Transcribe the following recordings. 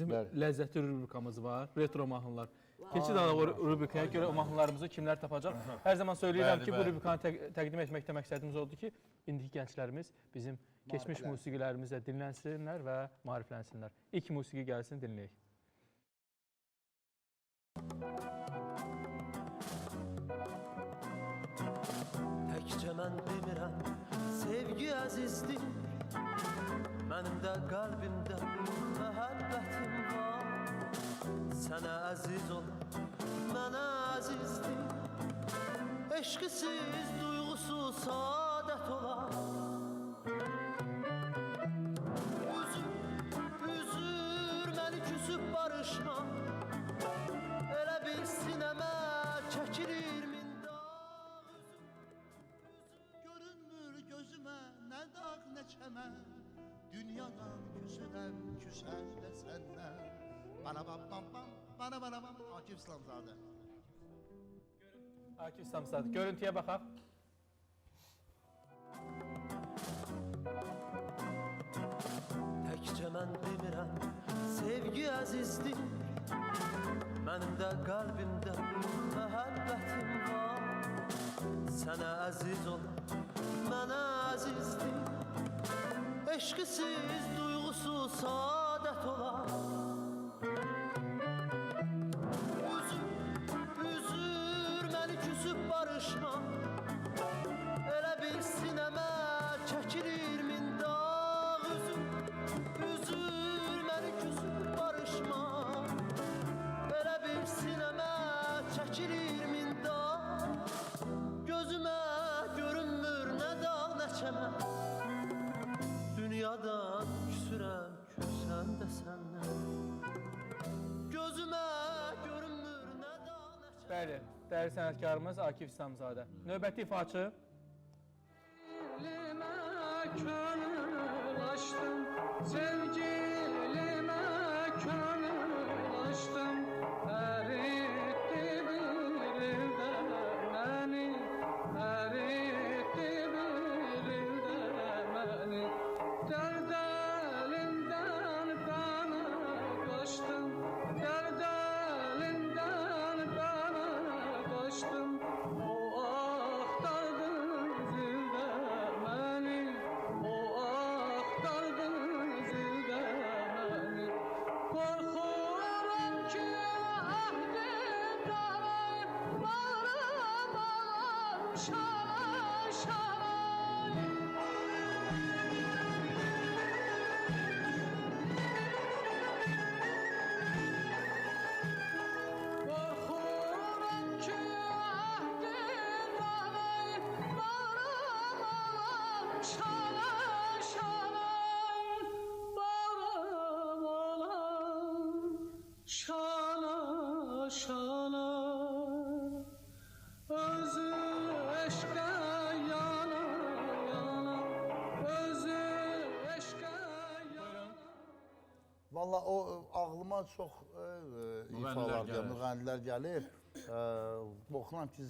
bizim ləzzətli rubrikamız var, retro mahnılar. Keçid adı o rubrikaya görə o mahnılarımızı kimlər tapacaq? Hər zaman söyləyirəm ki, bu rubrikanı təqdim etməkdə məqsədimiz oldu ki, indiki gənclərimiz bizim keçmiş musiqilərimizlə dinlənsinlər və maariflənsinlər. İlk musiqi gəlsin, dinləyək. Təkcə mən bilmirəm, sevgi əzizdir, mənim də qəlbimdə məhəbbətim var. Sənə əziz ol, mənə əzizdir, eşqisiz, duyğusuz saadət olar. Üzür məni küsüb barışma, elə bir sinəmə çəkilir min dağ. Görünmür gözümə nə dağ nə çəmən, dünyadan küsüdəm küsən də səndən. Bana bam bam bam, bana bam, Akif İslamzadə. Akif İslamzadə, görüntüyə baxaq. Təkcə mən bilmirəm, sevgi əzizdir, mənim də qəlbimdə məhəbbətim var. Sənə əziz ol, mənə əzizdir, eşqisiz, duyğusuz saadət olar. Üzür məni küsüb barışma, elə bir sinəmə çəkilir min dağ. Üzür məni küsüb barışma, elə bir sinəmə çəkilir min dağ. Gözümə görünmür nə dağ nə çəmən, dünyadan küsürəm küsən də səndən. Gözümə görünmür nə dağ nə çəmən. Bəli, dəyərli sənətkarımız Akif İslamzadə. Növbəti ifaçı. Sevgilimə könül açdım, sevgilimə könül açdım, əritdi bir ildə məni, əritdi bir ildə məni. Dərd əlindən bana qaçdım, dərd əlindən bana qaçdım, o axtardı zildə məni, o axtardı zildə məni. Qorxuram ki, ahdim davay, bağıram ağam şalay şalay. Qorxuram ki, ahdim davay, bağıram ağam şalay şalay. Bağıram ağam şalay şalay. Özü eşqə yana yana, özü eşqə yana. Valla o ağlıma çox ifalar gəlir, müğənnilər gəlir. Baxıram ki,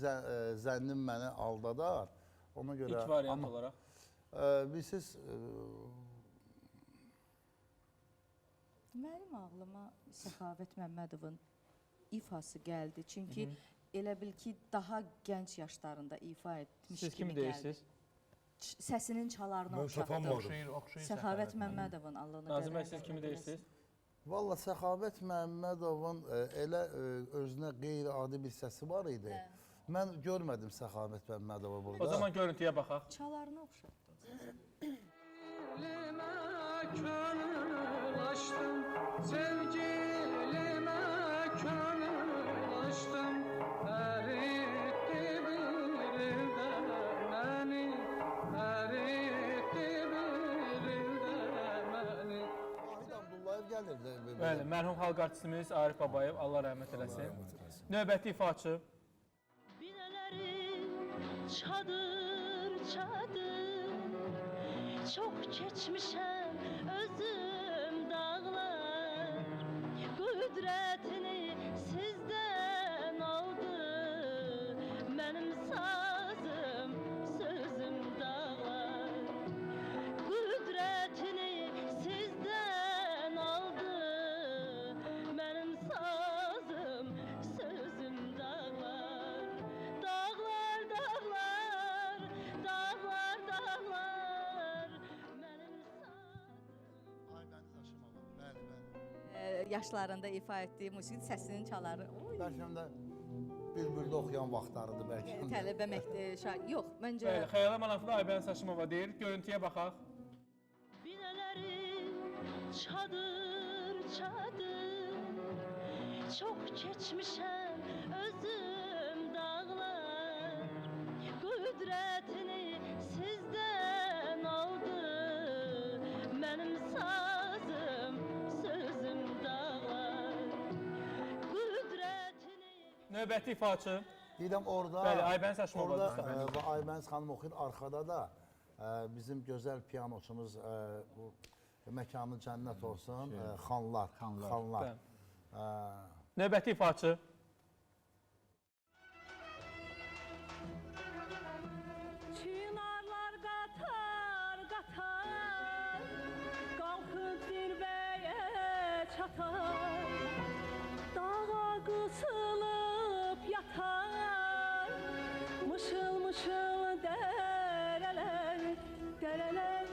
zənnim məni aldadar. Ona görə... İlk variant olaraq. Bilirsiniz, Mənim ağlıma Səxavət Məmmədovun ifası gəldi. Çünki elə bil ki, daha gənc yaşlarında ifa etmiş Siz kimi kimi gəldi. deyirsiniz? Səsinin çalarını oxşatdı. Səxavət Məmmədovun Allahını Nazım bəy, siz kimi deyirsiniz? valla Səxavət Məmmədovun elə özünə qeyri-adi bir səsi var idi. Mən görmədim Səxavət Məmmədova burada. O zaman görüntüyə baxaq. Çalarını oxşatdı. Sevgilimə könül açdım, sevgilimə könül açdım, əritdi bir ildə məni, əritdi bir ildə məni. Vahid Abdullayev gəlirdi. Bəli, mərhum xalq artistimiz Arif Babayev, Allah rəhmət eləsin. Növbəti ifaçı. Binələrim çadır çadır, çox keçmişəm özüm dağlar, qüdrətini sizdən aldı mənim sazım, sözüm dağlar, qüdrətini sizdən aldı yaşlarında ifa etdiyi musiqi səsinin çaları. Oy. Bəlkə də bülbüldə oxuyan vaxtlarıdır bəlkə də. Tələbə yox, məncə Bəli, Xəyala Manaflı Aybəniz Haşimova deyir. Görüntüyə baxaq. Binelerim çadır çadır Çok geçmişem özüm dağlar Kudretini sizden aldı Benim sazım sözüm dağlar Kudretini Növbəti ifaçı. Deyirəm orada, Bəli, Aybəniz Haşimova. orada Aybəniz xanım oxuyur, arkada da bizim gözəl piyanoçumuz bu məkanı cənnət olsun, xanlar. Bəli. Növbəti ifaçı. Çınarlar qatar qatar Qalxıb zirvəyə çatar Dağa qısılıb yatar Mışıl mışıl dərələr Dərələr,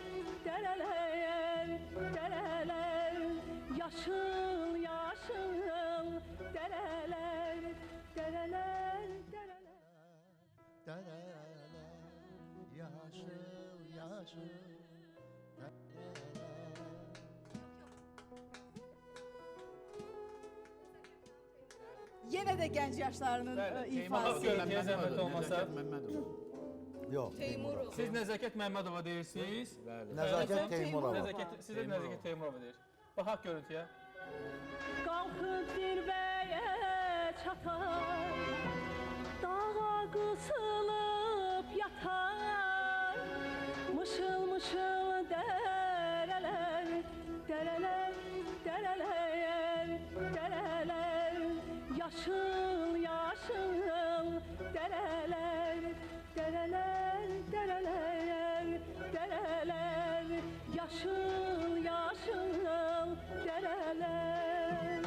dərələr, dərələr Yaşıl, yaşıl dərələr Dərələr, dərələr Dereler yaşıl yaşıl dereler. yenə də gənc yaşlarının ifası. Görüntüyə zəhmət olmasa. Yox. Teymurov. Siz Nəzakət Məmmədova deyirsiniz. Nəzakət Teymurova. Siz də Nəzakət Teymurova deyir. Baxaq görüntüyə. Qalxıb zirvəyə çatar Dağa qısılıb yatar Mışıl mışıl dərələr Dərələr, dərələr, dərələr Yaşıl, yaşıl dərələr Dərələr, dərələr, dərələr Yaşıl, yaşıl dərələr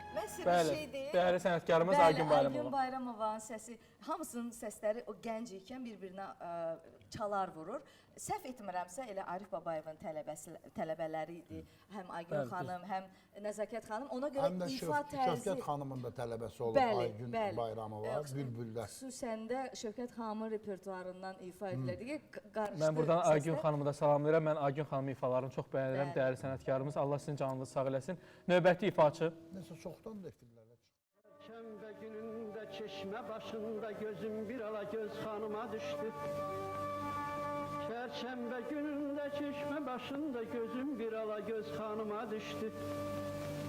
Məsələn Bəli, şeydir. dəyərli sənətkarımız Bəli, Aygün Bayramova. Aygün Bayramovanın səsi, hamısının səsləri o gənc ikən bir-birinə çalar vurur. Səhv etmirəmsə, elə Arif Babayevin tələbələri idi. Həm Aygün Bəli, xanım, həm Nəzakət xanım. Ona görə Həm də ifa tərzi... Şövkət xanımın da tələbəsi olub Aygün Bayramova, Bülbüldə. Xüsusən də Şövkət xanımın repertuarından ifa edilirdi ki, qarışdı Mən buradan Aygün səslər. xanımı da salamlayıram. Mən Aygün xanımın ifalarını çox bəyənirəm. Bəli. Dəyərli sənətkarımız. Allah sizin canınızı sağ eləsin. Növbəti ifaçı. Nəsə çoxdan da efirlərə çıxdı. Şəmbə günündə çeşmə başında gözüm bir ala göz xanıma düşdü. Çərşəmbə günündə çeşmə başında gözüm bir ala göz xanıma düşdü.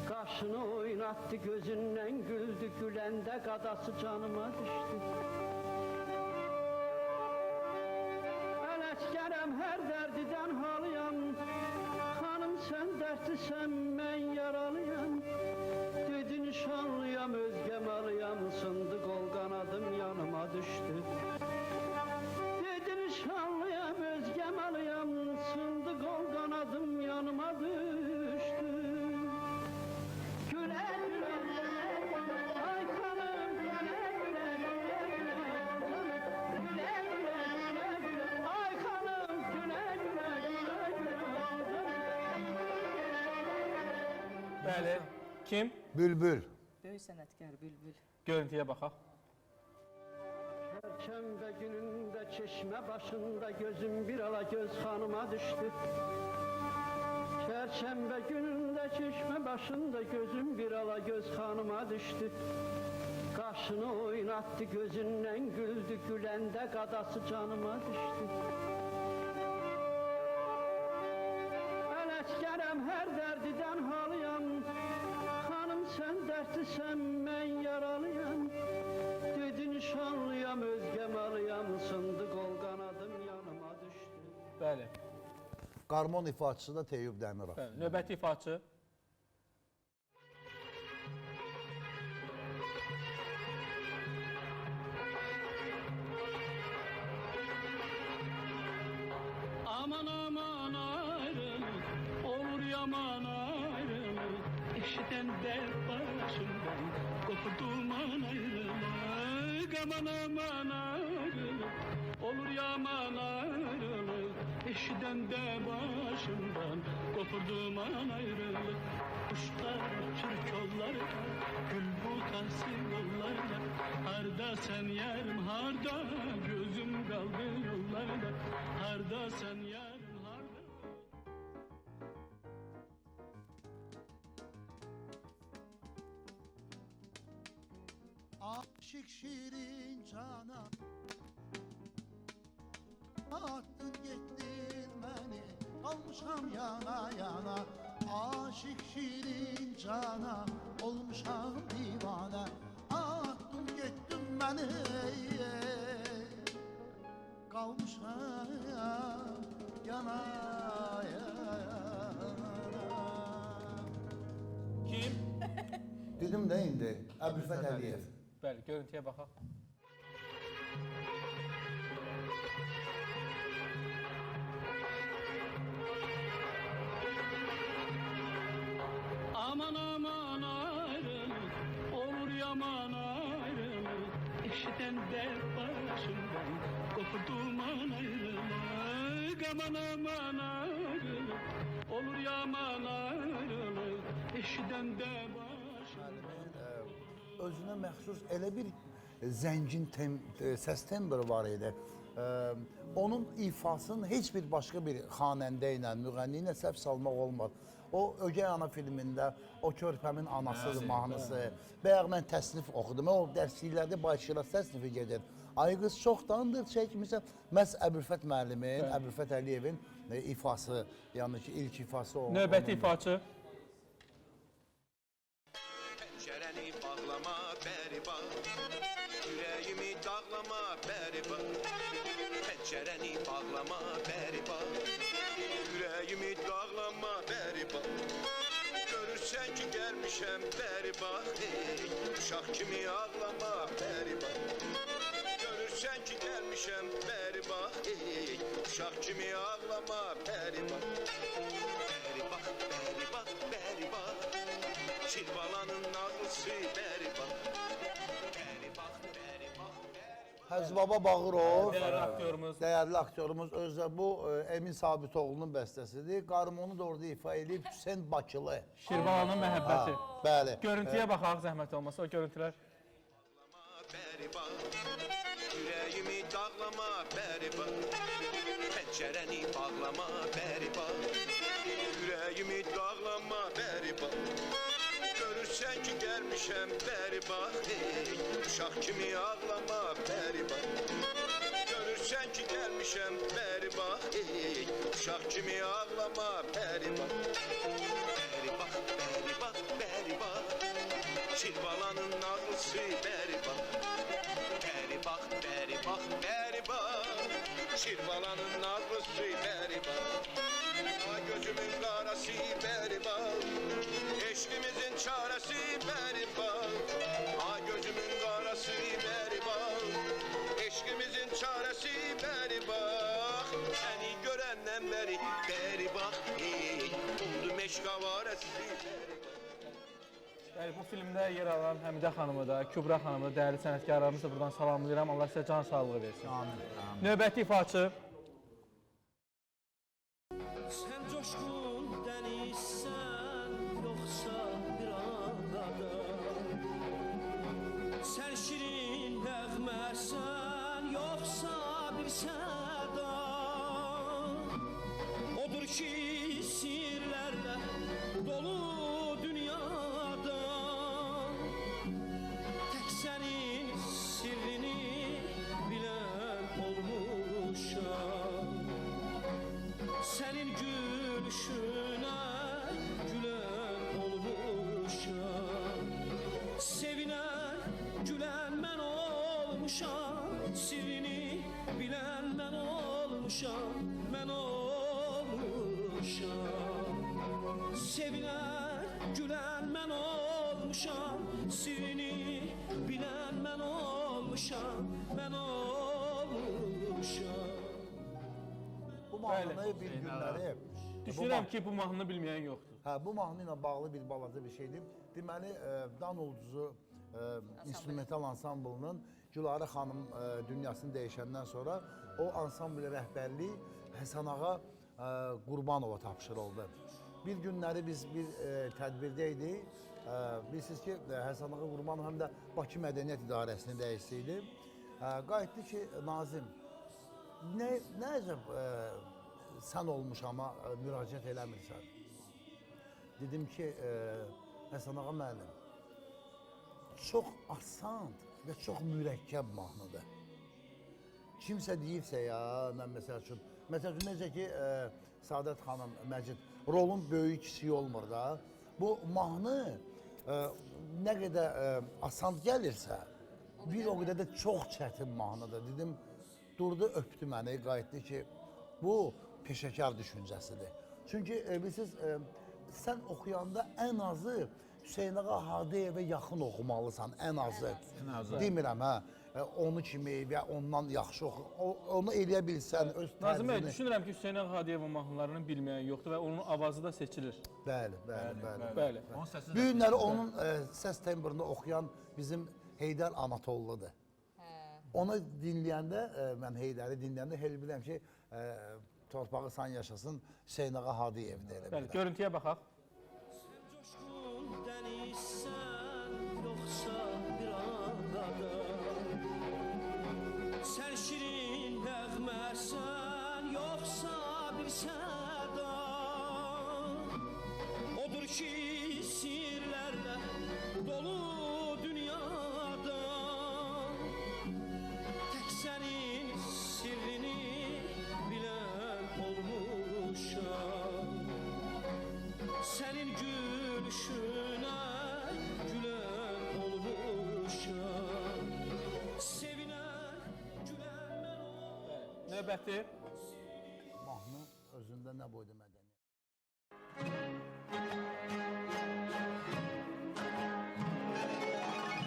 Qaşını oynatdı, gözündən güldü, güləndə qadası canıma düşdü. Mən əskərəm, hər dərdidən halıyam. Xanım sən dərdlisən, mən yaralıyam. Dedi nişanlıyam, özgəm alıyam, sındı qol qanadım yanıma düşdü. Dedi nişanlıyam, özgəm alıyam, sındı qol qanadım yanıma düşdü. Gülə gülə, ay xanım, gülə gülə, gülə gülə, gülə gülə, ay xanım, gülə gülə, gülə gülə. Bəli. Kim? Bülbül. Böyük sənətkar Bülbül. Görüntüyə baxaq. Çərşəmbə günündə çeşmə başında gözüm bir ala göz xanıma düşdü. Çərşəmbə günündə çeşmə başında gözüm bir ala göz xanıma düşdü. Qaşını oynatdı, gözündən güldü, güləndə qadası canıma düşdü. Mən əskərəm, hər dərdidən halıyam. Xanım sən dərdlisən, mən yaralıyam. Dedi nişanlıyam, özgəm alıyam, sındı qol qanadım yanıma düşdü. Bəli. Qarmon ifaçısı da Teyyub Dəmirov. Bəli. Növbəti ifaçı. Aman aman ayrılık, olur yaman ayrılık. Eşiden dert başımdan, kopur duman ayrılık. Aman aman ayrılık, olur yaman ayrılık. Eşiden de başımdan, Kopurduman ayrılık Kuşlar uçur kollarına Gül butası yollarına Harda sen yerim harda Gözüm kaldı yollarda Harda sen yerim harda Aşık şirin cana attın gittin beni kalmışam yana yana Aşık şirin cana olmuşam divane attın gittin beni kalmışam yana yana Kim? Dedim də indi Əbülfət Əliyev. Bəli, görüntüyə baxaq. Aman aman ayrılık olur yaman ayrılık Eşiden de başımdan kopurduman ayrılık Aman aman ayrılık olur yaman ayrılık Eşiden de başımdan Özünə məxsus elə bir zəngin səs tembri var idi. Onun ifasını heç bir başqa bir xanəndə ilə, müğənni ilə səhv salmaq olmaz. O Ögey Ana filmində o körpəmin anasıdır mahnısı. Bayaq mən təsnif oxudum. O dərsliklərdə başlayır təsnifi gedir. Ay qız çoxdandır çəkmirsən. Məhz Əbülfət müəllimin, Əbülfət Əliyevin ifası, yəni ki ilk ifası o. Növbəti ifaçı. Pencereni bağlama beri bak Yüreğimi dağlama beri bak Pencereni bağlama beri bak Yüreğimi dağlama beri bak Görürsen ki gelmişem beri bak Uşak kimi ağlama beri bak Görürsen ki gelmişem beri bak Uşak kimi ağlama beri bak Beri bak, beri bak, beri bak Şirbalanın nazlısı beri bak Beri bak, beri bak, beri bak Həz Baba Bağırov, Dəyərli aktyorumuz. dəyərli aktyorumuz özü bu Emin Sabitoğlu'nun bəstəsidir. Qarmonu da orada ifa edib Hüseyn Bakılı. Şirvanın məhəbbəti. Bəli. Görüntüyə baxaq zəhmət olmasa o görüntülər. beri bak Yüreğimi dağlama beri bak Pencereni bağlama beri bak Yüreğimi dağlama beri bak Görürsen ki gelmişem beri bak Uşak kimi ağlama beri bak Görürsen ki gelmişem beri bak Uşak kimi ağlama beri bak Beri bak, beri bak, beri bak Şirbalanın nazlısı beri bak Beri bak, beri bak, beri bak Şirbalanın nazlısı beri bak Ay gözümün karası beri bak Eşkimizin çaresi beri bak Ay gözümün karası beri bak Eşkimizin çaresi beri bak Seni görenden beri bak Umdu meşkavaresi beri bak Yəni bu filmdə yer alan Həmidə xanımı da, Kübra xanımı da, dəyərli sənətkarlarımızı da buradan salamlayıram. Allah sizə can sağlığı versin. Amin. Növbəti ifaçı. Sen coşkun denizsen yoksa bir ağada Sen şirin nəğməsən yoksa bir səda Odur ki sirlərlə dolu dünyada Tek senin sirrini bilen olmuşam Senin gülüşüne gülen olmuşam Sevinen gülen ben olmuşam Sirrini bilen ben olmuşam Ben olmuşam Sevinen gülen ben olmuşam Sirrini bilen ben olmuşam Ben olmuşam Bu mahnını bir günləri... Düşünürəm ki, bu mahnını bilməyən yoxdur. Hə, bu mahnı ilə bağlı bir balaca bir şeydir. Deməli, Dan Ulduzu instrumental ansamblının Gülarə xanım dünyasını dəyişəndən sonra o ansambl rəhbərliyi Həsən ağa Qurbanova tapşırıldı. Bir günləri biz bir tədbirdə idik. Bilirsiniz ki, Həsən Ağa Qurbanov həm də Bakı Mədəniyyət İdarəsinin rəisi idi. Qayıtdı ki, Nazim, nə əcəb sən olmuş amma müraciət eləmirsən. Dedim ki, Həsən Ağa müəllim, çox asan və çox mürəkkəb mahnıdır. Kimsə deyirsə ya, mən məsəl üçün necə ki, Saadət xanım, Məcid, rolun böyük kiçiyi olmur da. Bu mahnı nə qədər asan gəlirsə, bir o qədər də çox çətin mahnıdır. Dedim, durdu, öpdü məni, qayıtdı ki, bu peşəkar düşüncəsidir. Çünki bilirsiniz, sən oxuyanda ən azı Hüseyn Ağa Hadiyevə yaxın oxumalısan, ən azı. Demirəm, hə, onu kimi və ondan yaxşı oxu, onu eləyə bilsən, öz Nazım bəy, tərzini. düşünürəm ki, Hüseyn Ağa Hadiyevin mahnılarını bilməyən yoxdur və onun avazı da seçilir. Bəli. Bəli. Bu günləri onun səs tembrində oxuyan bizim Heydər Anatolludur. Onu dinləyəndə, mən Heydəri dinləyəndə elə bilirəm ki, torpağı san yaşasın Hüseyn Ağa Hadiyevdir. Bəli, görüntüyə baxaq. Coşkun denizsen yoksa bir ağada Sen şirin nəğməsən yoksa bir səda Odur ki sirlərlə dolu dünyada Tek senin sirrini bilen olmuşam Senin gülüşüne gülen olmuşam Sevinen gülen ben Növbəti. Mahnı özündə nə boyda mədəniyyət.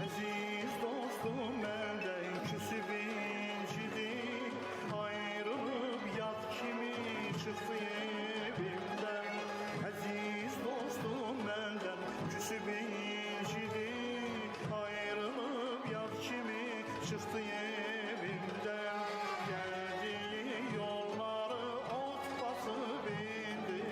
Aziz dostum benden küsüp incidim Ayrılıp yat kimi çıktı evimden Aziz dostum benden küsüp incidim Ayrılıp yat kimi çıktı evimden Geldiği yolları ot basıp indi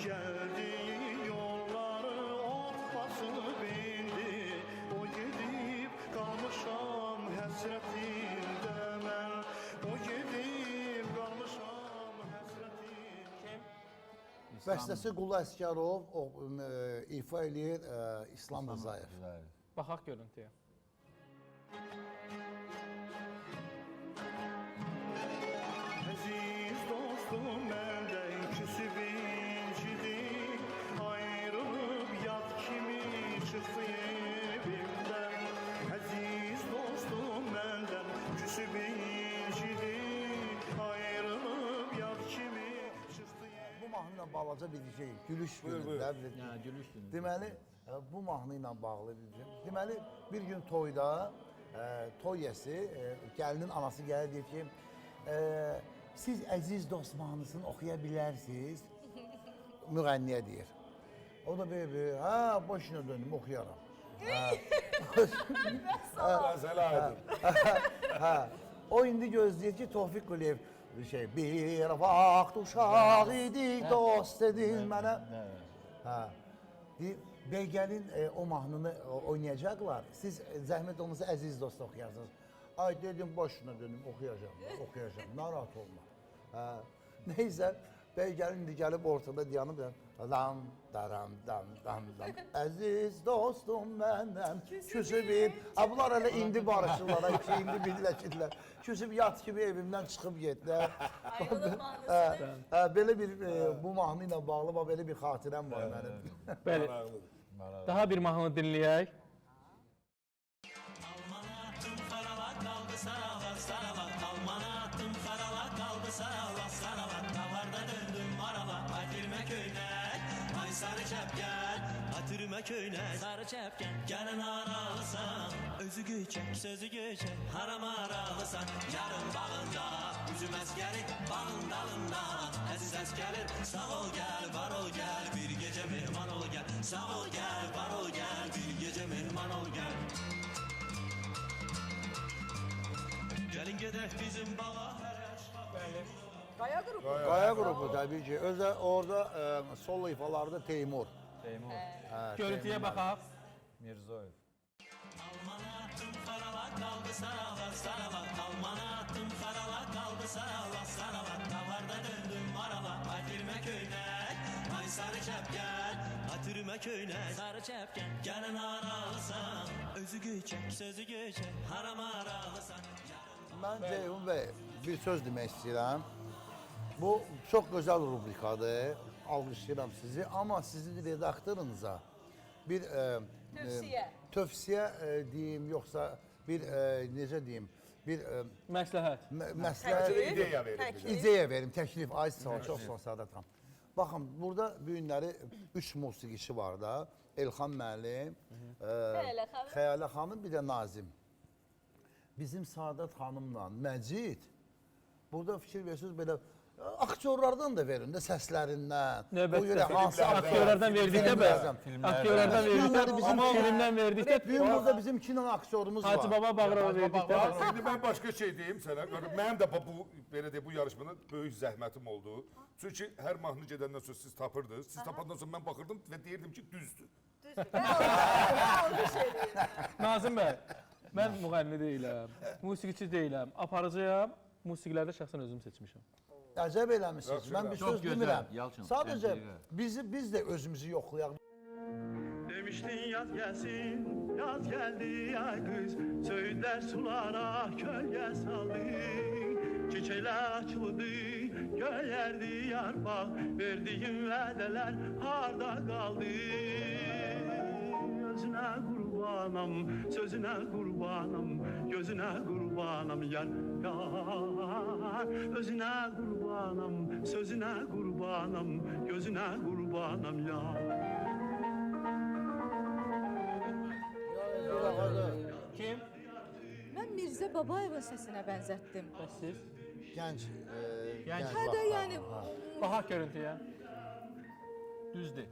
Geldiği yolları ot basıp indi O gidip kalmışam həsrətində mən O gidip kalmışam həsrətində Bəstəsi Qulu Əsgərov ifa eləyir İslam Rızayev. Baxaq görüntüyə. Aziz dostum benden küsüp incidi Ayrılıp yat kimi çıktı evimden Aziz dostum benden küsüp incidi Ayrılıp yat kimi çıktı Bu mahnı ilə balaca bir şey, gülüş günündə. Deməli, bu mahnı ilə bağlı bir şey. Deməli, bir gün toyda, toy yəsi, gəlinin anası gəlir deyir ki, siz əziz dost mahnısını oxuya bilərsiniz. Müğənniyə deyir. O da böyle, ha başına dönüm oxuyaram. O indi gözləyir ki, Tofiq Quliyev bir vaxt uşaq idik, dost edin mənə. Beygəlin o mahnını oynayacaqlar. Siz zəhmət olmasa əziz dost oxuyarsınız. Ay dedim başına dönüm oxuyacağım, narahat olma. Neysə, Beygəlin indi gəlib ortada dayanıb, dam, daram, dam, dam, dam. Əziz dostum məndən küsübün. Bunlar hələ indi barışırlar, indi bilirlər. Küsüb yat kimi evimdən çıxıb getdilər. Belə bir, bu mahnı ilə bağlı belə bir xatirəm var mənim. Bəli. Daha bir mahnı dinləyək. Almanatım xaralat qaldı saravat saravat Almanatım xaralat qaldı saravat saravat Davarda döndüm araba Atırma köynek Ay sarı çəpgən Atırma köynek Sarı çəpgən Gəlin aralısan Özü göçək Sözü göçək Haram aralısan Yarın bağında Üzüm əskəri Bağın dalında Əziz əskəlir Sağ ol gəl var ol gəl Bir gecə mehman ol gəl Sağ ol gəl var ol gəl Bir gecə mehman ol gəl Gəlin gedək bizim bağa hər yaşa Qaya qrupu. Qaya qrupu təbii ki. Özə orada solo ifalarda Teymur. Teymur. Hə, Görüntüyə Teymur baxaq. Mirzoyev. Almanatım xarala qaldı saravat saravat Almanatım xarala qaldı saravat saravat Davarda döndüm marala Atirmə köynək Ay sarı çəpgən Atirmə köynək Sarı çəpgən Gəlin aralısan Özü göçək Sözü göçək Haram aralısan Mən Ceyhun bəy bir söz demək istəyirəm. Bu çox gözəl rubrikadır. Alqışlayıram sizi. Amma sizin redaktorunuza bir tövsiyə deyim, yoxsa bir necə deyim, bir Məsləhət. məsləhət ideya verim, təklif. Ay sağ ol, çox sağ ol Səadət xanım. Baxın, burada bu günləri 3 musiqiçi var da. Elxan müəllim, Xəyalə xanım, bir də Nazim. Bizim Səadət xanımla Məcid, burada fikir versiniz belə aktyorlardan da verin də səslərindən. Növbətdə aktyorlardan verdikdə bəzən. Aktyorlardan verdikdə bizim filmdən verdikdə. Bu gün burada bizim kino aktyorumuz var. Hacı Baba Bağırova verdikdə. İndi mən başqa şey deyim sənə. Mənim də bu belə deyək bu yarışmada böyük zəhmətim oldu. Çünki hər mahnı gedəndən sonra siz tapırdınız. Siz tapandan sonra mən baxırdım və deyirdim ki, düzdür. Nazım bəy, mən müğənni deyiləm, musiqiçi deyiləm, aparıcıyam. Musiqilərdə şəxsən özüm seçmişəm. Əcəb eləmişsiniz. Mən bir söz demirəm. Yalçın, Sadəcə biz də özümüzü yoxlayaq. Demiştin yaz gelsin, yaz geldi ay kız Söğütler sulara kölge saldı Çiçekler açıldı, göl yerdi yarpak Verdiğin vədeler harda kaldı Gözüne kurbanım, sözüne kurbanım Gözüne kurbanım yar, yar Özüne kurbanım, sözüne kurbanım Gözüne kurbanım yar Kim? Mən Mirzə Babayevin səsinə bənzətdim. Bəs siz? Gənc, Gənc. Hə də yəni Baxaq görüntüyə. Düzdür.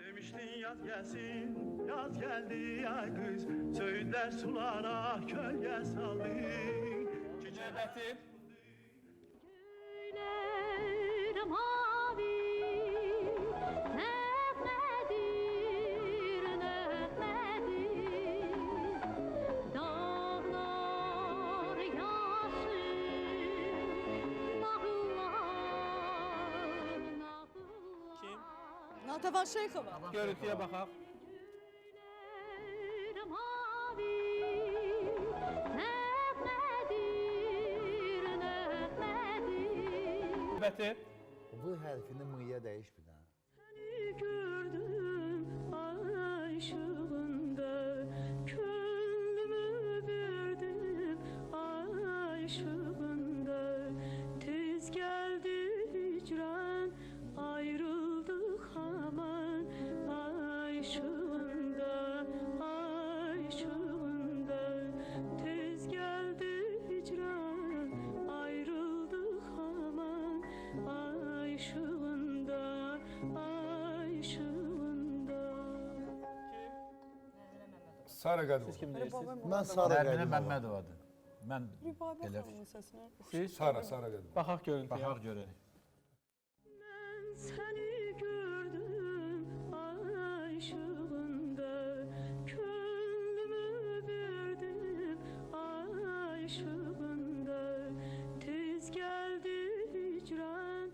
Demiştin yaz gelsin, yaz geldi ay kız Söğütler sulara kölge saldı Növbəti. Göylər mavi, nəğmədir, nəğmədir. Dağlar yaşır, nağıllar, nağıllar. Kim? Natavan Şeyxova. Görüntüyə baxaq. Göylər mavi, nəğmədir, nəğmədir. Növbəti. Bu hərfini mıya dəyiş bir dənə. Səni gördüm ay ışığında, könlümü verdim ay ışığında. Tez geldi hicran, ayrıldık aman ay ışığında, ay ışığında. Tez geldi hicran, ayrıldık aman ay ışığında, ay ışığında. Sara Qədimov. Siz kim deyirsiniz? Mən Sara Nərminə Qədimova. Məmmədovadır. Mən belə Siz? Sara Qədimov. Baxaq görüntüyə. baxar görək. Ben seni gördüm ay ışığında, könlümü verdim ay ışığında. Tez geldi hicran,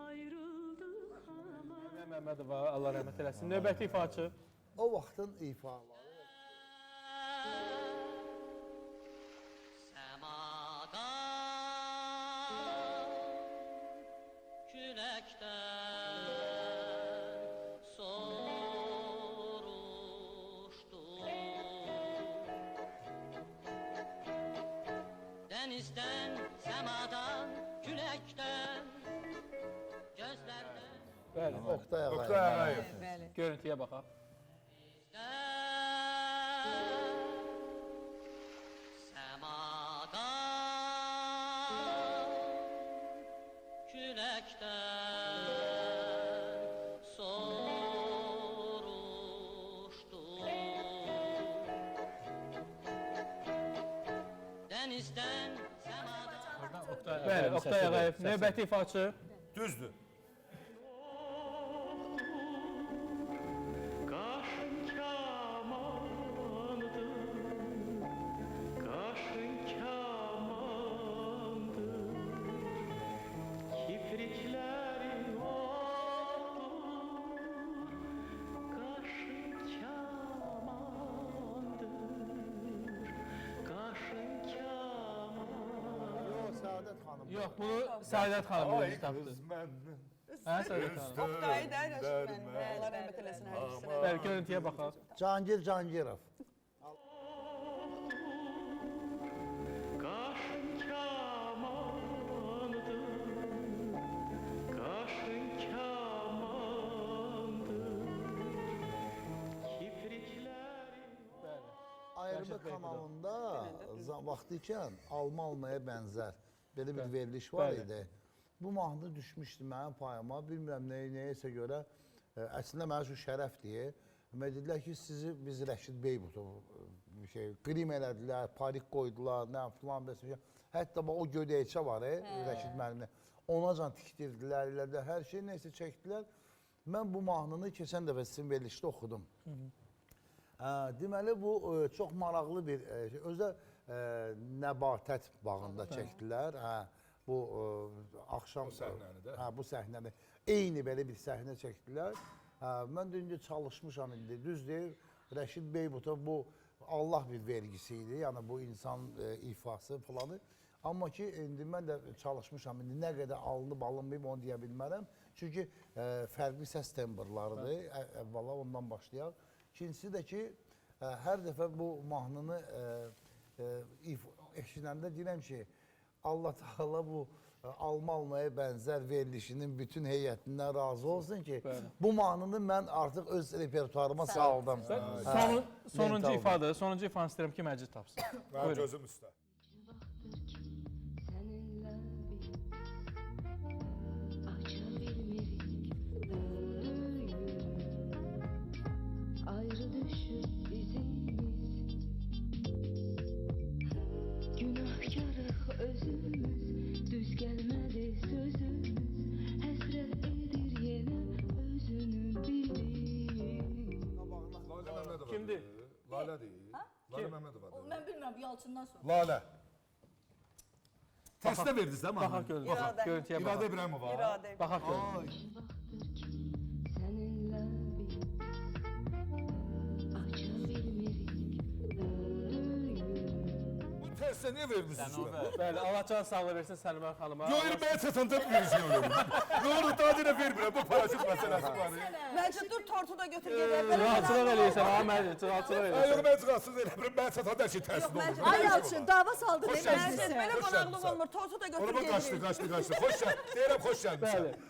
ayrıldık aman. Məmmədova, Allah rəhmət eləsin. Növbəti ifaçı. O vaxtın ifaları. Səmadan küləkdən soruşdu Dənizdən, səmadan, küləkdən gözlərdən Bəli. Oktay Oktay Ağayev. Ağayev. Bəli. Görüntüyə baxaq. Səmadan küləkdən soruşdu Dənizdən, səmadan Bəli, Oktay Ağayev, növbəti ifaçı. Düzdür. Kaşın kamandır, kaşın kamandır, kipriklerin olur, kaşın kamandır, kaşın kamandır. Yox, Səadət xanım. Yox, bunu Səadət xanım Ay özü tapdı. kız məndən. Hə, Səadət xanım. Oktay da rəşmən. Allah rəhmət eləsin hər ikisine. Bəli, görüntüyə baxaq. Cahangir Cahangirov. Kaşın kamandır, kaşın kamandır, kipriklerin Ayrımı kanalında vaxtı ikən alma almaya bənzər belə bir veriliş var Bəli. idi. Bu mahnı düşmüşdü mənim payıma. Bilmirəm nəyəsə görə əslində mənim üçün şərəfdir. Mən dedilər ki, sizi biz Rəşid Beybutov qrim elədilər, parik qoydular, nə filan bəs. Hətta o gödəkçə var, Rəşid müəllimlə. Onacan tikdirdilər, elədilər, hər şey nəysə çəkdilər. Mən bu mahnını keçən dəfə sizin verilişdə oxudum. Deməli bu çox maraqlı bir özdə Nəbatət bağında çəkdilər. Bu axşam bu səhnəni eyni belə bir səhnə çəkdilər. Mən də indi çalışmışam indi. Düzdür, Rəşid Beybutov bu Allah bir vergisi idi. Yəni bu insan ifası falanı. Amma ki indi mən də çalışmışam indi nə qədər alınıb alınmayıb onu deyə bilmərəm. Çünki fərqli səs tembrlarıdır. Əvvəla ondan başlayaq. İkincisi də ki hər dəfə bu mahnını eşidəndə deyirəm ki Allah Teala bu alma almaya bənzər verilişinin bütün heyətindən razı olsun ki bu mahnını mən artıq öz repertuarıma saldım. Sonuncu ifadə, sonuncu ifadə istəyirəm ki, Məcid tapsın. Mənim gözüm üstə. Ayrı düşüp dizimiz, günahkarıq özümüz, düz gelmedi sözümüz, həsrət edir yenə özünün biri. Lalə Məmmədova. Kimdir? Lalə deyil. Lalə Məmmədovadır. Mən bilmirəm, Yalçından sonra. Lalə. Testə verdiniz də mahnını? Baxaq görüntüyə İradə baxaq. İbrahimova. İradə. Baxaq görüntüyə. Səninlə bir aça bilmirik öldüyü. Bu testə niyə vermişsiniz? Bəli, Allah can sağlığı versin Səlmə xanıma. Yox, mən çatanda verəcəm onu. Nə olur, daha dinə vermirəm, bu paraşüt məsələsi var. Bence dur tortu da götür gidelim. Rahatçılıq eləyirsən, ha Məcid, rahatçılıq Yox, eləyirsən. mən çıxarsız eləmirəm, mən çatanda hər şey təsir olur. Ay Yalçın, dava saldı Hoş məclisə. geldin. Böyle konaqlıq olmur. Tortu da götür Orama gidelim. qaçdı. Xoş gəl. Deyirəm, xoş gəlmişsən.